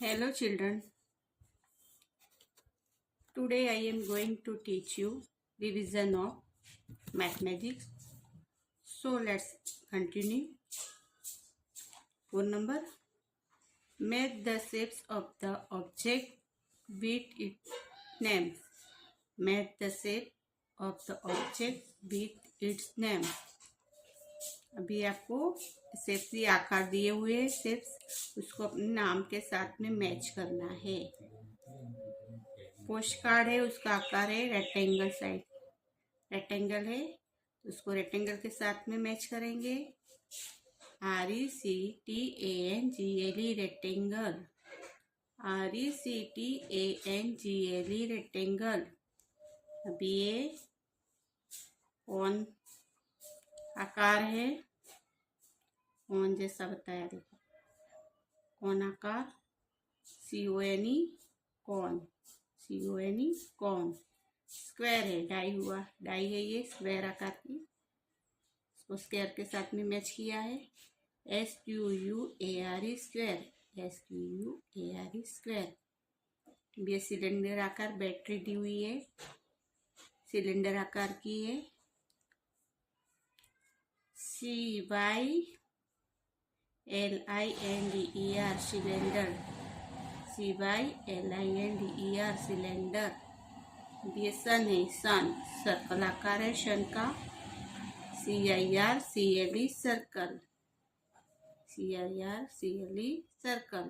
Hello children, today I am going to teach you revision of mathematics. So let's continue. Phone number. Match the shapes of the object with its names. Match the shape of the object with its name. अभी आपको shapes ये आकार दिए हुए shapes उसको अपने नाम के साथ में मैच करना है। पोस्ट कार्ड है, उसका आकार है रेक्टेंगल साइज, रेक्टेंगल है तो उसको रेक्टेंगल के साथ में मैच करेंगे। RECTANGLE rectangle, RECTANGLE rectangle. अभी ये कौन आकार है, कौन जैसा बताया, देखो कौन आकार, CONE कौन, CONE कौन। स्क्वायर है, डाई हुआ, डाई है ये स्क्वायर आकार की, इसको स्क्वायर के साथ में मैच किया है। SQUARE square, SQUARE square. ये सिलेंडर आकार बैटरी दी हुई है, सिलेंडर आकार की है। CYLINDER cylinder, CYLINDER cylinder. ये सन है, सन सर्कल आकार है सन का, CIRCLE सर्कल, CIRCLE सर्कल।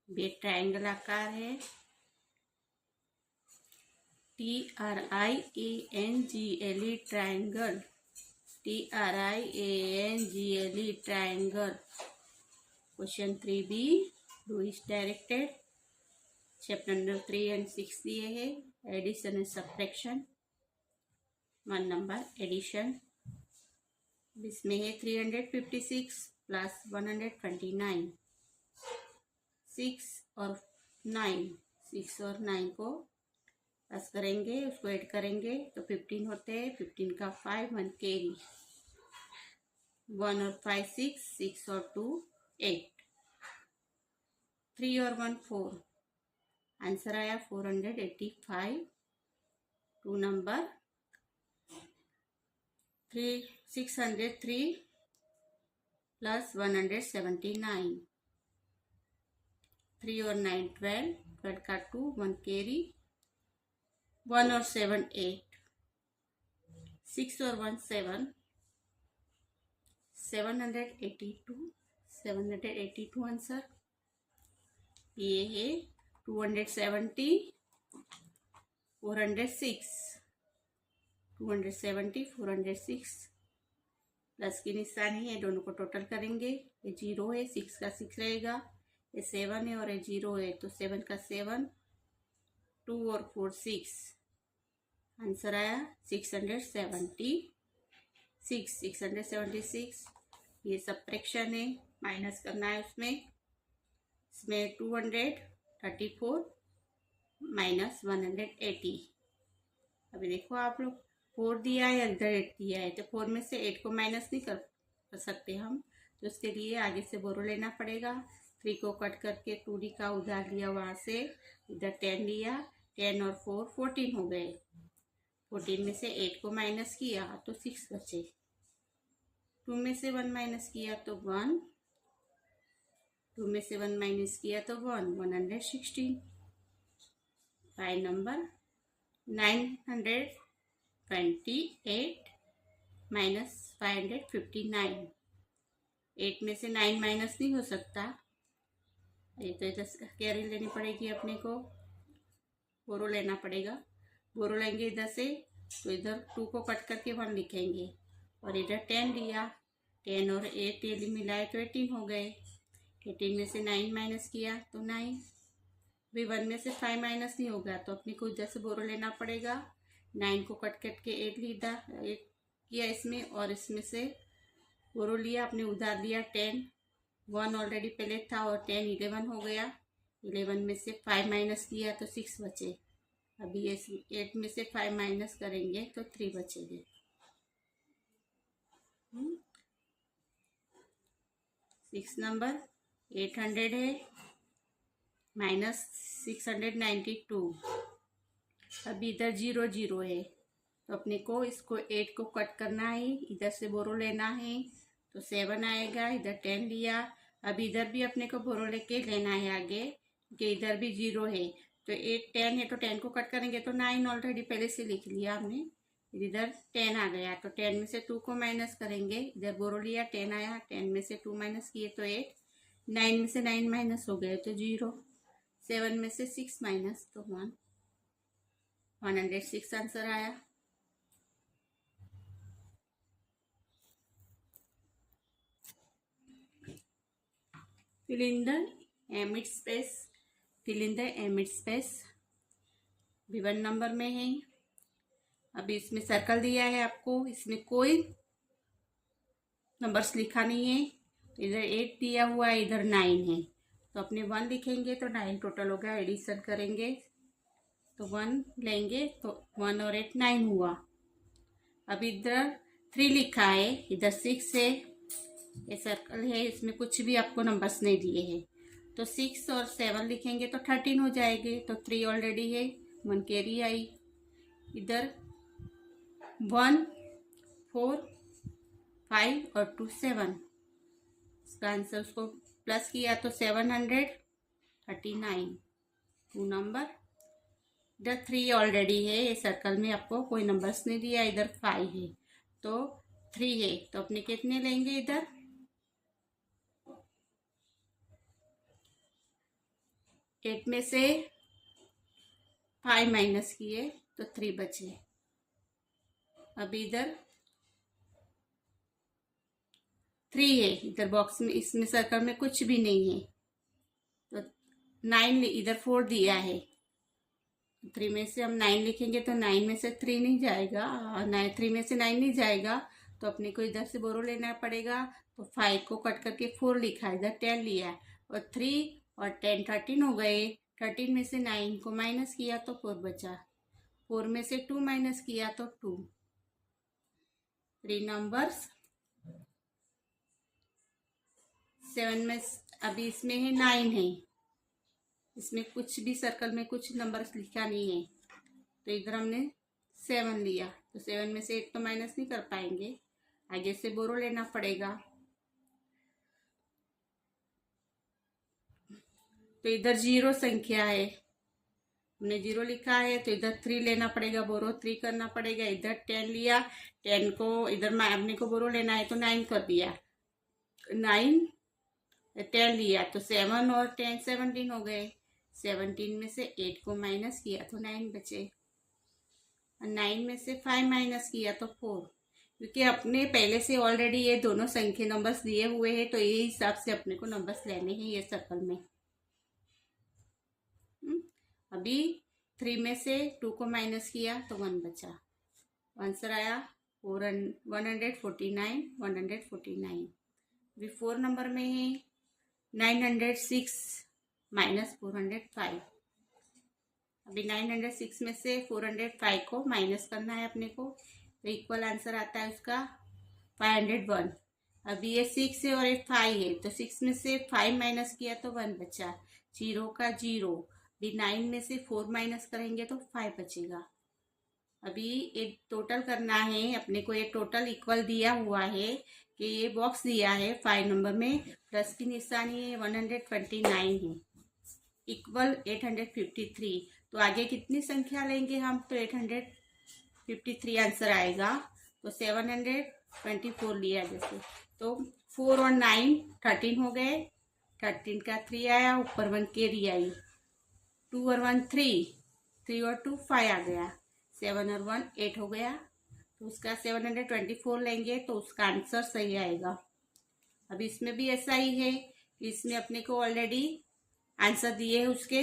ये ट्रायंगल आकार है, TRIANGLE triangle, TRIANGLE triangle. Question 3B, do is directed. Chapter number 3 and 6 दिए है, addition and subtraction. 1 number addition, इसमें है 356 प्लस 129, 6 और 9 को प्लस करेंगे, उसको ऐड करेंगे तो 15 होते हैं। 15 का 5 1 कैरी, 1 और 5 6 और 2 8, 3 और 1 4। आंसर आया 485। 2 नंबर 603 प्लस 179, 3 और 9 12, 12 का 2 1 कैरी, 1 और 7 8, 6 और 1 7, 782 आंसर। ये है 270 406, 270 406 प्लस की निशानी है, दोनों को टोटल करेंगे। ये 0 है, 6 का 6 रहेगा, ये 7 है और ये 0 है तो 7 का 7, 2 और 4 6। आंसर आया 676। ये सब्ट्रैक्शन है, माइनस करना है उसमें 234 माइनस 180। अभी देखो आप लोग 4 दिया है, इधर 8 दिया है तो 4 में से 8 को माइनस नहीं कर सकते हम, तो उसके लिए आगे से बोरो लेना पड़ेगा। 3 को कट करके 2D का उधार लिया, वहाँ से इधर 10 लिया, 10 और 4 14 हो गए। 14 में से 8 को माइनस किया तो 6 बचे। 2 में से 1 माइनस किया तो 1, 2 में से 1 माइनस किया तो 1, 116। 5 नंबर 928 माइनस 559। 8 में से 9 माइनस नहीं हो सकता, ये तो इधर कैरी लेनी पड़ेगी अपने को, बोरो लेना पड़ेगा। बोरो लेंगे इधर से तो इधर 2 को कट करके 1 लिखेंगे और इधर 10 लिया, 10 और 8 ये मिलाए तो 18 हो गए। 18 में से 9 माइनस किया तो 9। भी 1 में से 5 माइनस नहीं होगा तो अपने को इधर से बोरो लेना पड़ेगा। 9 को कट करके 8 किया इसमें, और इसमें से बोरो लिया, अपने उधार लिया 10, 1 ऑलरेडी पहले था और 10 11 हो गया। 11 में से 5 माइनस किया तो 6 बचे। अभी ये 8 में से 5 माइनस करेंगे तो 3 बचेंगे। 6 नंबर 800 है, -692। अभी इधर 0 0 है, तो अपने को इसको 8 को कट करना है, इधर से बोरो लेना है, तो 7 आएगा। इधर 10 लिया, अब इधर भी अपने को बोरो लेके लेना है आगे, कि इधर भी 0 है, तो 8 10 है, तो 10 को कट करेंगे तो 9 ऑलरेडी पहले से लिख लिया हमने। इधर 10 आ गया, तो 10 में से 2 को माइनस करेंगे, इधर बोरो लिया 10 आया, 10 में से 2 माइनस किए तो 8, 9 में से 9 माइनस हो गए तो 0, 7 में से 6 माइनस तो 1, 106 आंसर आया। fill in the amid space fill in the amid space भी 1 नंबर में है। अभी इसमें सर्कल दिया है आपको, इसमें कोई नंबर्स लिखा नहीं है, तो इधर 8 दिया हुआ है, इधर 9 है, तो अपने 1 लिखेंगे तो 9 टोटल हो गया। एडिशन करेंगे तो 1 लेंगे तो 1 और 8 9 हुआ। अब इधर 3 लिखा है, इधर 6 है, ये सर्कल है, इसमें कुछ भी आपको नंबर्स नहीं दिए हैं, तो 6 और 7 लिखेंगे तो 13 हो जाएंगे, तो 3 ऑलरेडी है, 1 कैरी आई। इधर 1 4 5 और 2 7, इसका आंसर उसको प्लस किया तो 739, 2 नंबर। इधर 3 ऑलरेडी है, ये सर्कल में आपको कोई नंबर्स नहीं दिया, इधर 5 है तो 3 है, तो अपने कितने लेंगे, इधर 8 में से 5 माइनस किए तो 3 बचे। अब इधर 3 है, इधर बॉक्स में, इसमें सर्कल में कुछ भी नहीं है, तो 9 इधर 4 दिया है, 3 में से हम 9 लिखेंगे तो 9 में से 3 नहीं जाएगा, 3 में से 9 नहीं जाएगा, तो अपने को इधर से बोरो लेना पड़ेगा, तो 5 को कट करके 4 लिखा, इधर 10 लिया, और 3 और 10 13 हो गए। 13 में से 9 को माइनस किया तो 4 बचा, 4 में से 2 माइनस किया तो 2, 3 नंबर्स। 7 में अभी इसमें है 9 है, इसमें कुछ भी सर्कल में कुछ नंबर्स लिखा नहीं है, तो इधर हमने 7 लिया, तो 7 में से 8 तो माइनस नहीं कर पाएंगे, आगे से बोरो लेना पड़ेगा, तो इधर 0 संख्या है, हमने 0 लिखा है, तो इधर 3 लेना पड़ेगा, बोरो 3 करना पड़ेगा। इधर 10 लिया, 10 को इधर अपने को बोरो लेना है तो 9 कर दिया, 9 10 लिया तो 7 और 10 17 हो गए, 17 में से 8 को माइनस किया तो 9 बचे, और 9 में से 5 माइनस किया तो 4, क्योंकि अपने पहले से ऑलरेडी ये दोनों संख्या नंबर्स दिए हुए हैं, तो ये हिसाब से अपने को नंबर्स लेने हैं ये सर्कल में। अभी 3 में से 2 को माइनस किया तो 1 बचा, आंसर आया 149 149। अभी 4 नंबर में है 906 माइनस 405। अभी 906 में से 405 को माइनस करना है अपने को, तो इक्वल आंसर आता है उसका 501। अभी ये 6 है और ये 5 है, तो 6 में से 5 माइनस किया तो 1 बचा, 0 का 0। अभी 9 में से 4 माइनस करेंगे तो 5 बचेगा। अभी एक टोटल करना है अपने को, ये टोटल इक्वल दिया हुआ है कि ये बॉक्स दिया है 5 नंबर में, प्लस की निशानी है, 129 है, इक्वल 853। तो आगे कितनी संख्या लेंगे हम, तो 853 आंसर आएगा, तो 724 लिया जैसे, तो 4 और 9 13 हो गए, 13 का 3 आया, ऊपर 1 कैरी आई, 2 और 1 3, 3 और 2 5 आ गया, 7 और 1 8 हो गया, तो उसका 724 लेंगे तो उसका आंसर सही आएगा। अब इसमें भी ऐसा ही है, इसमें अपने को ऑलरेडी आंसर दिए है, उसके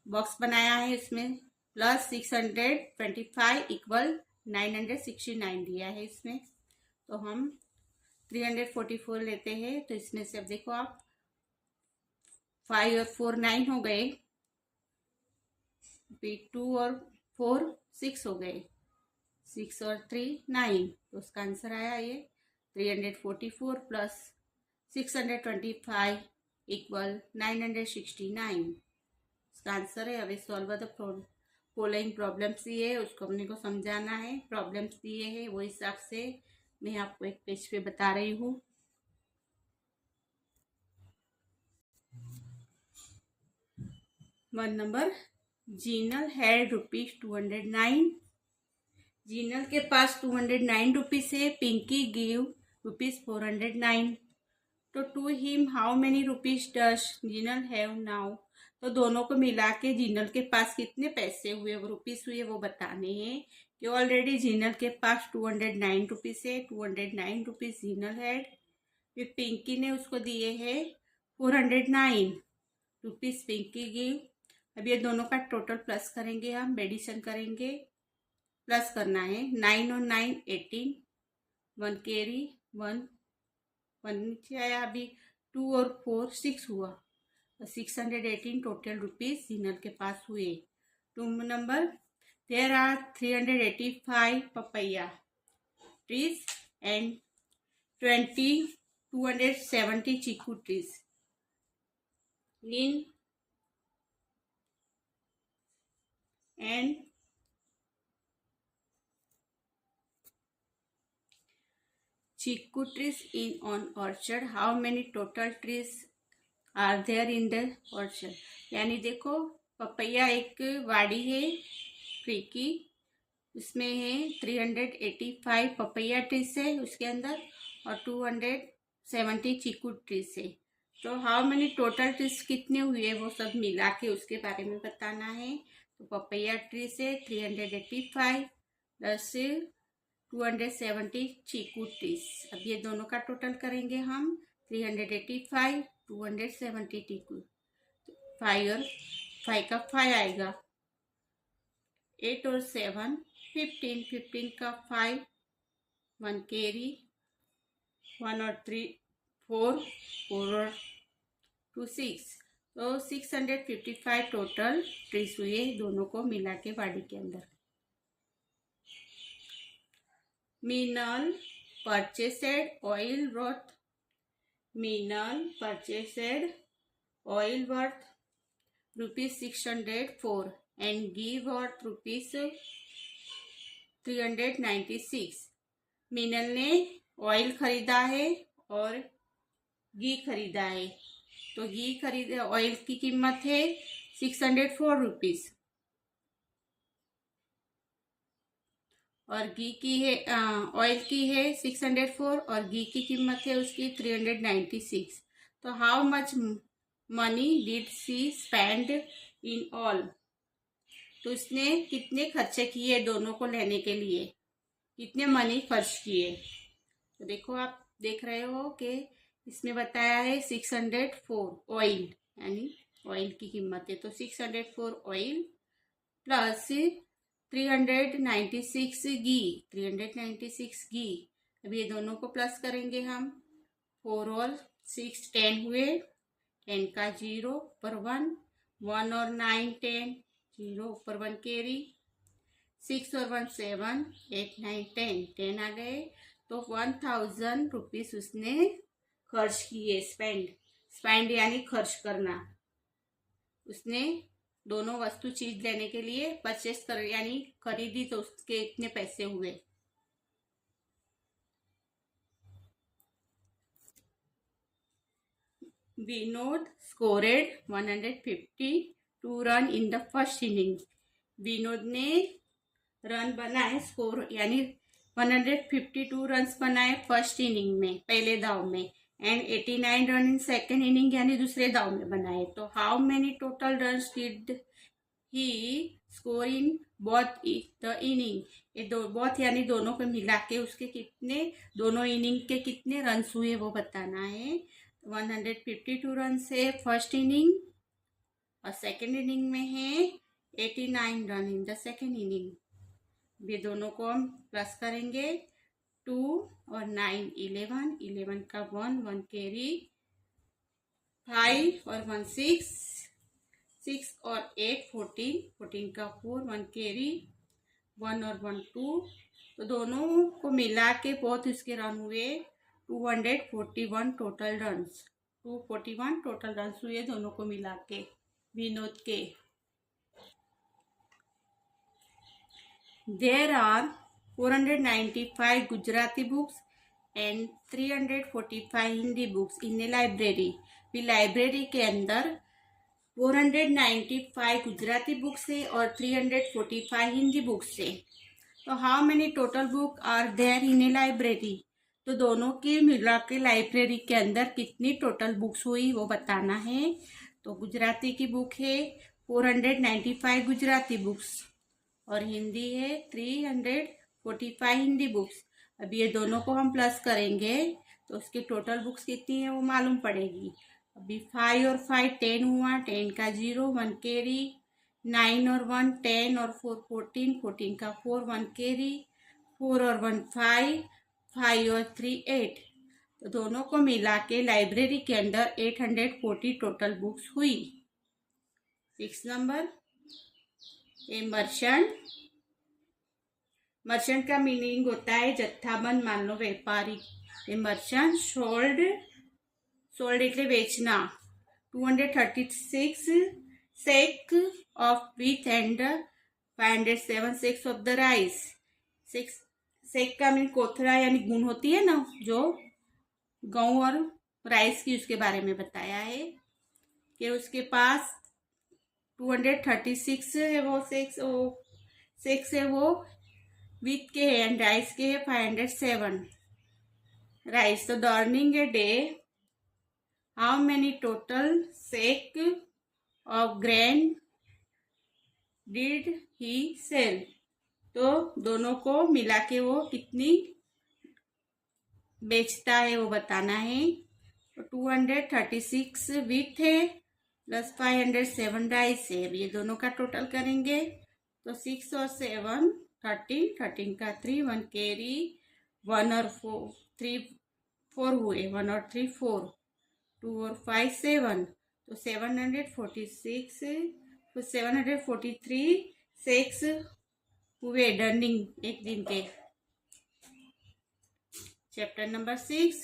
बॉक्स बनाया है, इसमें प्लस 625 इक्वल 969 दिया है इसमें, तो हम 344 लेते हैं। तो इसमें से अब देखो आप 5 और 4 9 हो गए, 2 और 4 6 हो गए, 6 और 3 9, तो उसका आंसर आया ये 344 प्लस 625 इक्वल 969। इसका आंसर है। अभी सॉल्व द फॉलोइंग प्रॉब्लम्स दिए है, उसको अपने को समझाना है। प्रॉब्लम्स दिए हैं वो हिसाब से मैं आपको एक पेज पे बता रही हूँ। One number, Jinal had ₹209। Jinal के पास 209 रुपीज है। पिंकी गिव ₹409। तो to him how many rupees does Jinal have now. तो दोनों को मिला के जीनल के पास कितने पैसे हुए, वो रुपीज हुए, वो बताने हैं। कि ऑलरेडी जीनल के पास 209 रुपीज है। 209 रुपीज जीनल हैड। फिर पिंकी ने उसको दिए है 409 रुपीज पिंकी गिव। अब ये दोनों का टोटल प्लस करेंगे, हम एडिशन करेंगे। प्लस करना है। 9 और 9 18, 1 कैरी, 1 नीचे आया। अभी 2 और 4 6 हुआ। 618 टोटल रुपीज जीनल के पास हुए। 2 number, there are 385 papaya trees and 270 chiku trees in and chiku trees in an orchard. How many total trees are there in the orchard? यानी देखो, पपैया एक वाड़ी है ट्री की, उसमें है 385 पपैया ट्रीज है उसके अंदर, और 270 चीकू ट्रीज है। तो हाउ मेनी टोटल ट्रीज कितने हुए वो सब मिला के उसके बारे में बताना है। तो पपैया ट्री से 385 प्लस 270 चीकू ट्रीज। अब ये दोनों का टोटल करेंगे हम। 385 270 चीकू, 5 और 5 का 5 आएगा। 8 और 7 15, 15 का 5, 1 कैरी, 1 और 3 4, 4 और 2 6। तो 655 टोटल ट्रीज हुए दोनों को मिला के वाड़ी के अंदर। Meenal purchased oil worth, Meenal purchased oil worth ₹604 and ghee worth ₹396। Meenal ने ऑयल खरीदा है और घी खरीदा है। तो घी खरीदे, ऑयल की कीमत है 604 रुपीज, और घी की है, ऑयल की है 604 और घी की कीमत है उसकी 396। तो how much money did she spend in all. तो उसने कितने खर्चे किए दोनों को लेने के लिए, कितने मनी खर्च किए। तो देखो, आप देख रहे हो कि इसमें बताया है 604 ऑयल, यानी ऑयल की कीमत है। तो 604 ऑयल प्लस 396 घी, 396 घी। अब ये दोनों को प्लस करेंगे हम। 4 और 6 10 हुए, 10 का 0 ऊपर 1, 1 और 9 10, 0 ऊपर 1 कैरी, 6 और 1 7, 8 9 10, 10 आ गए। तो 1000 रुपीज उसने खर्च किए। स्पेंड यानी खर्च करना। उसने दोनों वस्तु चीज लेने के लिए परचेस कर, यानी खरीदी, तो उसके इतने पैसे हुए। Vinod scored 152 run in the first inning. Vinod ने रन बनाए, स्कोर यानी 152 रन बनाए फर्स्ट इनिंग में, पहले दाव में, and 89 run in second inning यानी दूसरे दाव में बनाए। तो how many total run did he score in both the inning. ये बोथ यानी दोनों को मिला के उसके कितने, दोनों इनिंग के कितने रन हुए वो बताना है। 152 रन है फर्स्ट इनिंग, और सेकेंड इनिंग में है 89 run in the second inning. ये दोनों को हम प्लस करेंगे। 2 और 9 11, 11 का 1, 1 कैरी, 5 और 1 6, 6 और 8 14, 14 का 4, 1 कैरी, 1 और 1 2। तो दोनों को मिला के बहुत इसके रन हुए 241 टोटल रन। 241 टोटल रन हुए दोनों को मिला के विनोद के। There are 495 Gujarati books and 345 Hindi books in a library. भी लाइब्रेरी के अंदर 495 गुजराती बुक्स है और 345 हिंदी बुक्स है। तो how many total book are there in a library, तो दोनों की मिला के लाइब्रेरी के अंदर कितनी टोटल बुक्स हुई वो बताना है। तो गुजराती की बुक है 495 गुजराती बुक्स और हिंदी है 345 हिंदी बुक्स। अब ये दोनों को हम प्लस करेंगे तो उसकी टोटल बुक्स कितनी है वो मालूम पड़ेगी। अभी 5 और 5 10 हुआ, 10 का 0 1 कैरी, 9 और 1 10 और 4 14, 14 का 4 1 कैरी, 4 और 1 5, 5 और 3 8। तो दोनों को मिला के लाइब्रेरी के अंदर 840 टोटल बुक्स हुई। 6 नंबर, ए मर्चेंट। मर्चेंट का मीनिंग होता है जत्थाबंद, मान लो व्यापारी। ए मर्चेंट सोल्ड એટલે વેચના 236 sack of wheat and 507 sacks of the rice. Sack का मीन कोथड़ा यानी गुण होती है ना, जो गेहूं और राइस की, उसके बारे में बताया है कि उसके पास 236 है वो सेक्स है वो व्हीट के है एंड राइस के है 507 राइस। तो during a day how many total sack of grain did he sell, तो दोनों को मिला के वो कितनी बेचता है वो बताना है। तो 236 व्हीट है प्लस 507 राइस है। अब ये दोनों का टोटल करेंगे तो 6 और 7 13, 13 का 3 1 कैरी, 1 और 4 3 4 हुए, 1 और 3 4, 2 और 5 7, तो 746 तो 743 सेक्स हुए डर्निंग एक दिन के। Chapter number 6,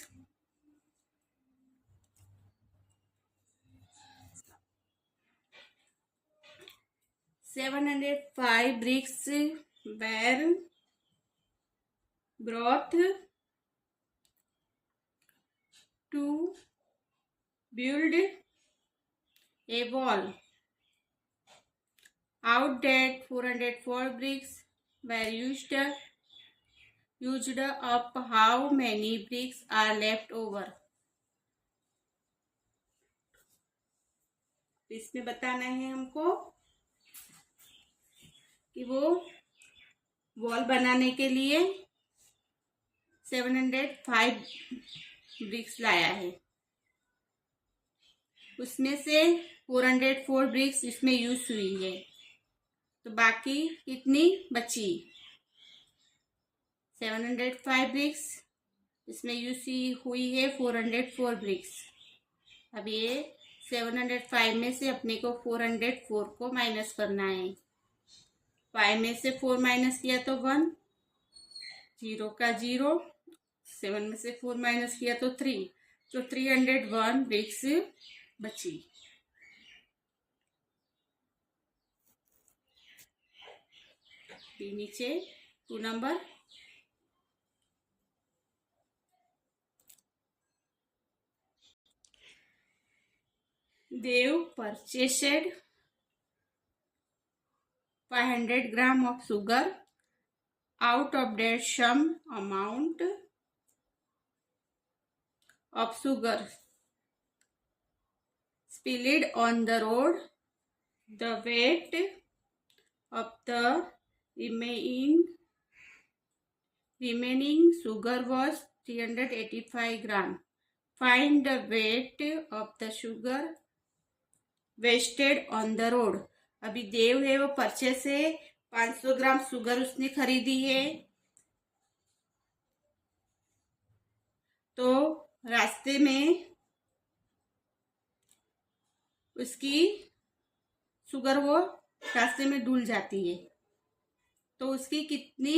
$705 bricks were brought to build a wall. Out that 404 bricks were used up, how many bricks are left over? इसमें बताना है हमको कि वो वॉल बनाने के लिए 705 ब्रिक्स लाया है, उसमें से 404 ब्रिक्स इसमें यूज हुई है, तो बाकी कितनी बची? 705 ब्रिक्स इसमें यूज हुई है 404 ब्रिक्स। अब ये 705 में से अपने को 404 को माइनस करना है। 5 में से 4 माइनस किया तो 1, 0 का 0, 7 में से 4 माइनस किया तो 3, तो 301 ब्रिक्स बची। नीचे 2 number, Dev purchased 500 gram of sugar. Out of that some amount of sugar spilled on the road. The weight of the remaining sugar was 385 gram. Find the weight of the sugar wasted on the road. अभी देव है वो purchase है 500 gram sugar उसने खरीदी है, तो रास्ते में उसकी शुगर वो रास्ते में डूल जाती है, तो उसकी कितनी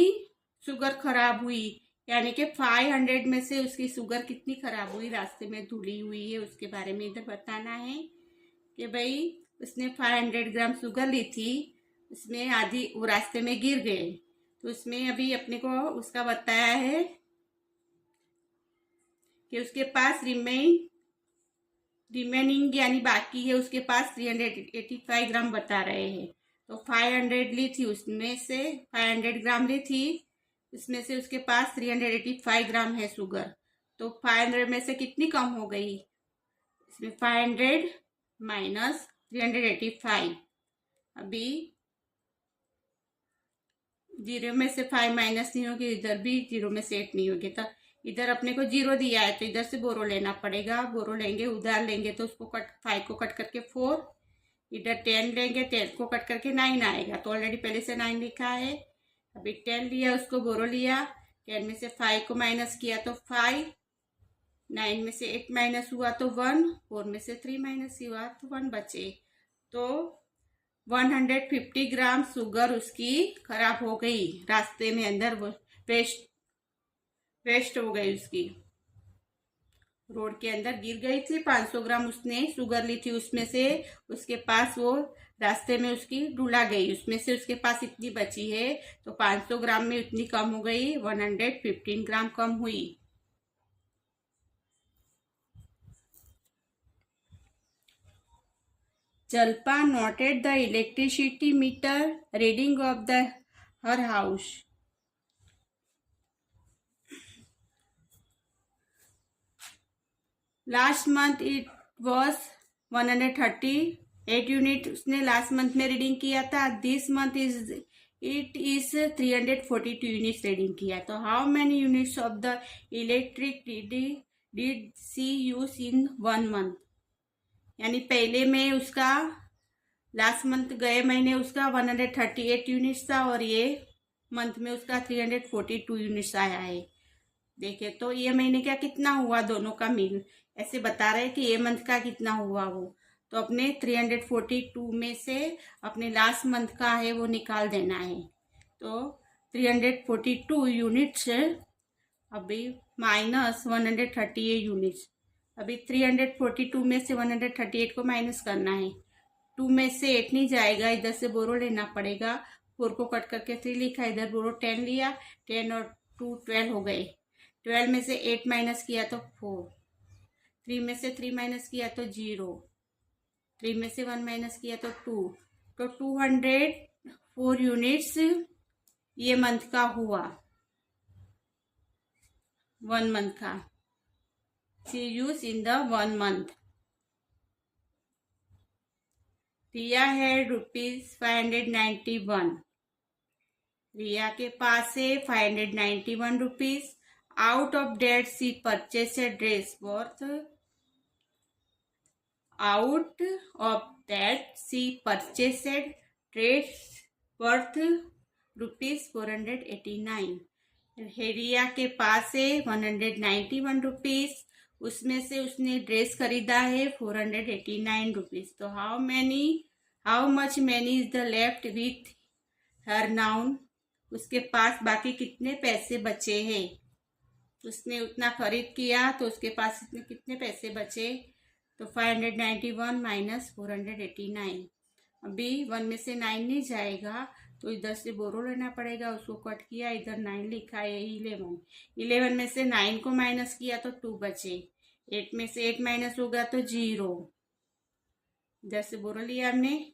शुगर खराब हुई यानी कि 500 में से उसकी शुगर कितनी खराब हुई, रास्ते में धुली हुई है, उसके बारे में इधर बताना है कि भाई उसने 500 ग्राम शुगर ली थी, उसमें आधी वो रास्ते में गिर गए, तो उसमें अभी अपने को उसका बताया है कि उसके पास रिमेनिंग यानी बाकी है, उसके पास 385 ग्राम बता रहे हैं। तो 500 ली थी, उसमें से 500 ग्राम ली थी, उसमें से उसके पास 385 ग्राम है शुगर। तो 500 में से कितनी कम हो गई, इसमें 500 माइनस 385। अभी 0 में से 5 माइनस नहीं होगी, इधर भी 0 में से 8 नहीं होगी, तो इधर अपने को 0 दिया है तो इधर से बोरो लेना पड़ेगा। बोरो लेंगे, उधार लेंगे तो उसको 5 को कट करके 4, इधर 10 लेंगे, 10 को कट करके 9 आएगा, तो ऑलरेडी पहले से 9 लिखा है। अभी 10 लिया, उसको बोरो लिया, 10 में से 5 को माइनस किया तो 5, 9 में से 8 माइनस हुआ तो 1, 4 में से 3 माइनस हुआ तो 1 बचे। तो 150 ग्राम शुगर उसकी खराब हो गई, रास्ते में अंदर वेस्ट हो गई, उसकी रोड के अंदर गिर गई थी। 500 ग्राम उसने शुगर ली थी, उसमें से उसके पास वो रास्ते में उसकी डुला गई, उसमें से उसके पास इतनी बची है, तो 500 ग्राम में इतनी कम हो गई, 115 ग्राम कम हुई। Jalpa noted the electricity meter reading of her house. Last month it was 138 unit उसने लास्ट मंथ में रीडिंग किया था। This month it is 342 units reading किया। तो how many units of the electric did she use in 1 month, यानी पहले में उसका लास्ट मंथ गए महीने उसका 138 यूनिट्स था और ये मंथ में उसका 342 यूनिट्स आया है। देखिए तो ये महीने का कितना हुआ, दोनों का मीन ऐसे बता रहे हैं कि ये मंथ का कितना हुआ वो, तो अपने 342 में से अपने लास्ट मंथ का है वो निकाल देना है। तो 342 यूनिट्स अभी माइनस 138 यूनिट्स। अभी 342 में से 138 को माइनस करना है। 2 में से 8 नहीं जाएगा, इधर से बोरो लेना पड़ेगा। 4 को कट करके 3 लिखा, इधर बोरो 10 लिया, 10 और 2 12 हो गए। 12 में से 8 माइनस किया तो 4, 3 में से 3 माइनस किया तो 0, 3 में से 1 माइनस किया तो 2, तो 204 यूनिट्स ये मंथ का हुआ, 1 मंथ का she use in the 1 month. Riya है ₹591, रिया के पास है 591 rupees. Out of that she purchase a dress worth, out of that she purchased dress worth ₹489। Riya के पास है 191 रुपीज, उसमें से उसने ड्रेस खरीदा है 489 रुपीज। तो how much many is the left with her noun, उसके पास बाकी कितने पैसे बचे हैं। उसने उतना खरीद किया तो उसके पास इतने कितने पैसे बचे, तो 591 माइनस 489। अभी 1 में से 9 नहीं जाएगा तो इधर से बोरो लेना पड़ेगा, उसको कट किया, इधर 9 लिखा है, 11 में से 9 को माइनस किया तो 2 बचे। 8 में से 8 माइनस होगा तो 0, इधर से बोरो लिया हमने,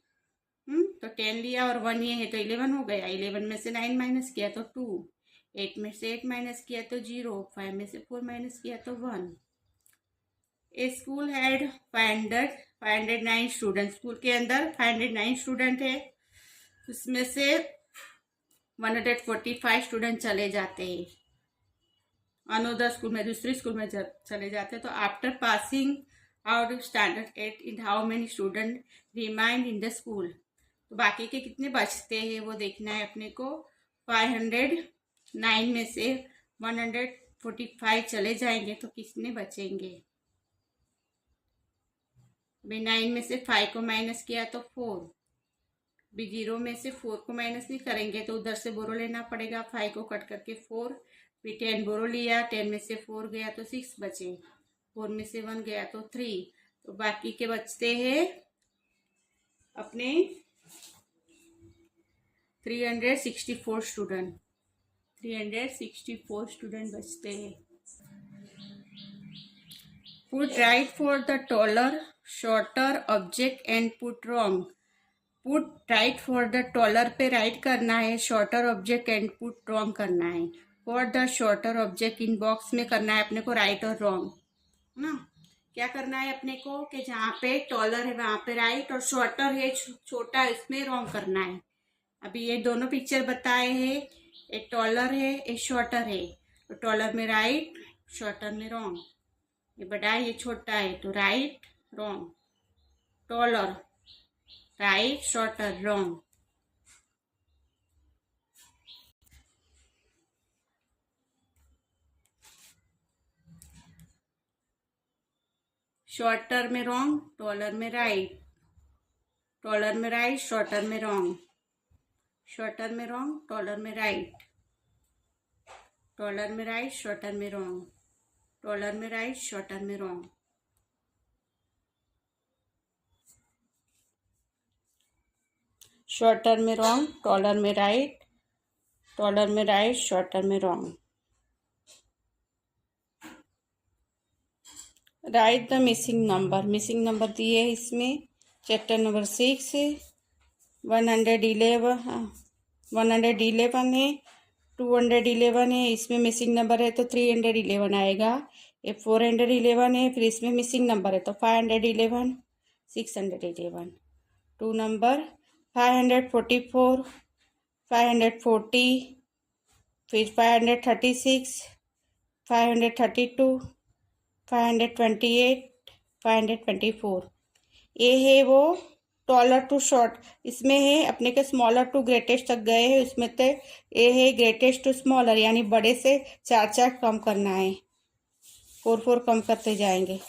तो 10 लिया और 1 ये है तो 11 हो गया। 11 में से 9 माइनस किया तो 2, 8 में से 8 माइनस किया तो 0, 5 में से 4 माइनस किया तो 1। ए स्कूल हैड 509 स्टूडेंट, स्कूल के अंदर 509 स्टूडेंट है, उसमें से 145 स्टूडेंट चले जाते हैं अनदर स्कूल में, दूसरी स्कूल में चले जाते हैं। तो after passing out standard 8 in how many student remind in the school, तो बाकी के कितने बचते हैं वो देखना है अपने को। 509 में से 145 चले जाएंगे तो कितने बचेंगे। अभी 9 में से 5 को माइनस किया तो 4, अभी 0 में से 4 को माइनस नहीं करेंगे तो उधर से बोरो लेना पड़ेगा, 5 को कट करके 4, फिर 10 बोरो लिया, 10 में से 4 गया तो 6 बचे, 4 में से 1 गया तो 3, तो बाकी के बचते हैं अपने 364 स्टूडेंट, 364 स्टूडेंट बचते हैं। Put right for the taller shorter object and put wrong. Put right for the taller पे राइट करना है, shorter object and put wrong करना है। For the shorter object in box में करना है अपने को राइट और रॉन्ग, है ना। क्या करना है अपने को कि जहाँ पे टॉलर है वहां पे राइट और शॉर्टर है छोटा है उसमें रॉन्ग करना है। अभी ये दोनों पिक्चर बताए हैं, एक टॉलर है एक शॉर्टर है, तो टॉलर में राइट शॉर्टर में रॉन्ग। ये बड़ा है ये छोटा है तो right wrong, taller right shorter wrong. Shorter में रॉन्ग, टॉलर में राइट, टॉलर में राइट शॉर्टर में रॉन्ग, शॉर्टर में रॉन्ग टॉलर में राइट, टॉलर में राइट शॉर्टर में रॉन्ग, टॉलर में राइट शॉर्टर में रॉन्ग। शॉर्टर में रॉन्ग, टॉलर में राइट, टॉलर में राइट शॉर्टर में wrong. Right the missing number, missing number दिए है इसमें चैप्टर नंबर 6 है, 111 है, 211 है, इसमें मिसिंग नंबर है तो 311 आएगा। ये 411 है, फिर इसमें मिसिंग नंबर है तो 511, 611। 2 नंबर 544, 540, फिर 536, 532, 528, 524। ये है वो टॉलर टू शॉर्ट, इसमें है अपने के स्मॉलर टू ग्रेटेस्ट तक गए हैं, उसमें तो ये है ग्रेटेस्ट टू स्मॉलर, यानी बड़े से 4 कम करना है, 4 कम करते जाएंगे।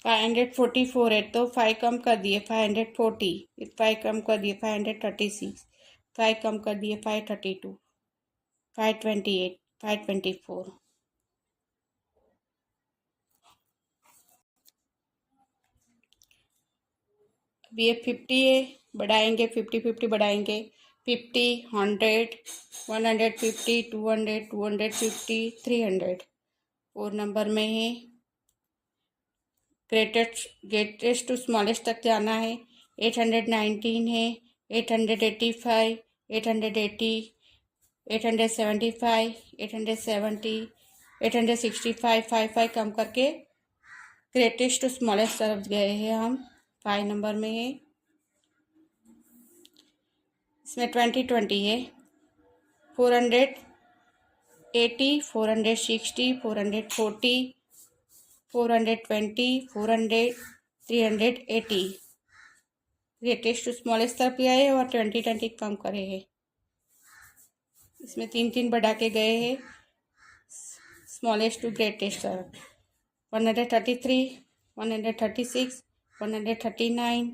$544 है तो 5 कम कर दिए 540, फिर 5 कम कर दिए 536, 5 कम कर दिए 532, 528, 524। अभी ये 50 है, बढ़ाएंगे 50 बढ़ाएंगे 50, 100, 150, 200, 250, 300। 4 नंबर में है ग्रेटेस्ट टू स्मॉलेस्ट तक जाना है, 819 है, 885, 880, 875, 870, 865, 5 कम करके ग्रेटेस्ट टू स्मॉलेस्ट तरफ गए हैं हम। 5 नंबर में है, इसमें 20 है, 480, 460, 440, 420, 400, 380 ग्रेटेस्ट टू स्मॉलेस्ट तरफ गए हैं और 20 कम करे हैं। इसमें 3 बढ़ा के गए हैं स्मॉलेस्ट टू ग्रेटेस्ट तरफ। 133, 136, 139,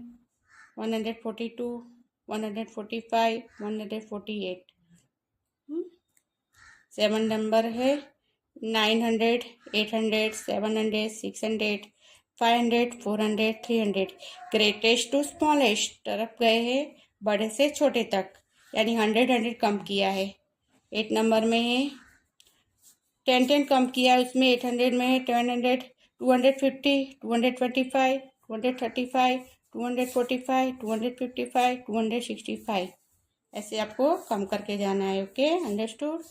142, 145, 148। 7 नंबर है 900, 800, 700, 600, 500, 400, 300 ग्रेटेस्ट टू स्मॉलेस्ट तरफ गए हैं बड़े से छोटे तक, यानी 100 कम किया है। 8 नंबर में है 10 कम किया है, उसमें 800 में है 700, 250, 225, 235, 245, 255, 265 ऐसे आपको कम करके जाना है। Okay, understood.